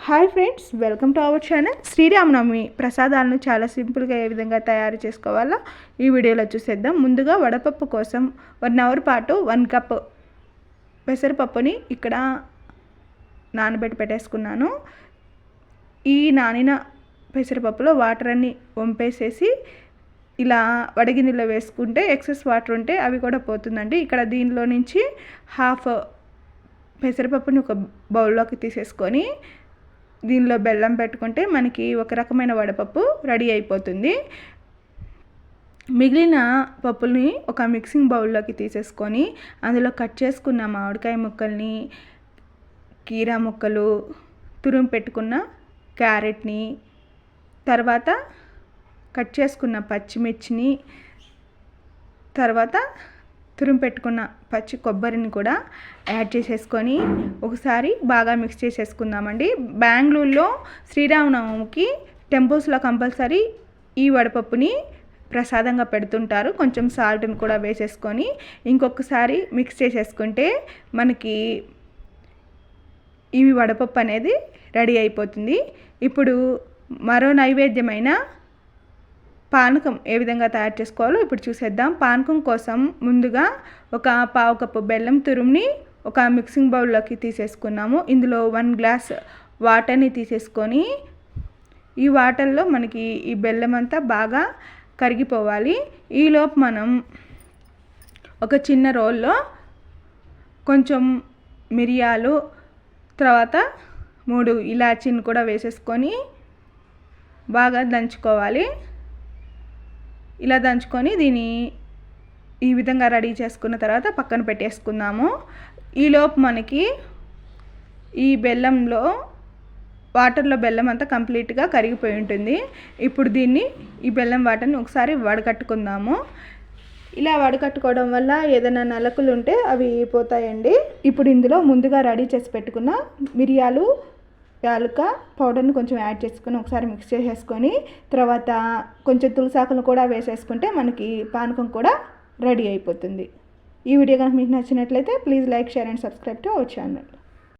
Hi friends, welcome to our channel. శ్రీరామనవమి ప్రసాదాలను చాలా సింపుల్గా ఏ విధంగా తయారు చేసుకోవాలో ఈ వీడియోలో చూసేద్దాం. ముందుగా వడపప్పు కోసం 1 అవర్ పాటు 1 కప్ పెసరపప్పుని ఇక్కడ నానబెట్టి పెట్టేసుకున్నాను. ఈ నానిన పెసరపప్పులో వాటర్ అన్ని వంపేసేసి ఇలా వడగిన్నెలో వేసుకుంటే ఎక్సెస్ వాటర్ ఉంటే అవి కూడా పోతుందండి. ఇక్కడ దీనిలో నుంచి హాఫ్ పెసరపప్పుని ఒక బౌల్లోకి తీసేసుకొని దీనిలో బెల్లం పెట్టుకుంటే మనకి ఒక రకమైన వడపప్పు రెడీ అయిపోతుంది. మిగిలిన పప్పుల్ని ఒక మిక్సింగ్ బౌల్లోకి తీసేసుకొని అందులో కట్ చేసుకున్న మామిడికాయ ముక్కల్ని, కీరా ముక్కలు, తురుము పెట్టుకున్న క్యారెట్ని, తర్వాత కట్ చేసుకున్న పచ్చిమిర్చిని, తర్వాత తురుము పెట్టుకున్న పచ్చి కొబ్బరిని కూడా యాడ్ చేసేసుకొని ఒకసారి బాగా మిక్స్ చేసేసుకుందామండి. బెంగళూరులో శ్రీరామనవమికి టెంపుల్స్లో కంపల్సరీ ఈ వడపప్పుని ప్రసాదంగా పెడుతుంటారు. కొంచెం సాల్ట్ని కూడా వేసేసుకొని ఇంకొకసారి మిక్స్ చేసేసుకుంటే మనకి ఈ వడపప్పు అనేది రెడీ అయిపోతుంది. ఇప్పుడు మరో నైవేద్యమైన పానకం ఏ విధంగా తయారు చేసుకోవాలో ఇప్పుడు చూసేద్దాం. పానకం కోసం ముందుగా ఒక పావు కప్పు బెల్లం తురుముని ఒక మిక్సింగ్ బౌల్లోకి తీసేసుకున్నాము. ఇందులో 1 గ్లాస్ వాటర్ని తీసేసుకొని ఈ వాటర్లో మనకి ఈ బెల్లం అంతా బాగా కరిగిపోవాలి. ఈలోపు మనం ఒక చిన్న రోల్లో కొంచెం మిరియాలు, తర్వాత 3 ఇలాచీని కూడా వేసేసుకొని బాగా దంచుకోవాలి. ఇలా దంచుకొని దీన్ని ఈ విధంగా రెడీ చేసుకున్న తర్వాత పక్కన పెట్టేసుకుందాము. ఈలోపు మనకి ఈ బెల్లంలో వాటర్లో బెల్లం అంతా కంప్లీట్గా కరిగిపోయి ఉంటుంది. ఇప్పుడు దీన్ని ఈ బెల్లం వాటర్ని ఒకసారి వడకట్టుకుందాము. ఇలా వడకట్టుకోవడం వల్ల ఏదైనా నలకలు ఉంటే అవి పోతాయండి. ఇప్పుడు ఇందులో ముందుగా రెడీ చేసి పెట్టుకున్న మిరియాలు, యాలక పౌడర్ని కొంచెం యాడ్ చేసుకొని ఒకసారి మిక్స్ చేసేసుకొని తర్వాత కొంచెం తులసాకులను కూడా వేసేసుకుంటే మనకి పానకం కూడా రెడీ అయిపోతుంది. ఈ వీడియో కనుక మీకు నచ్చినట్లయితే please like, share and subscribe to our channel.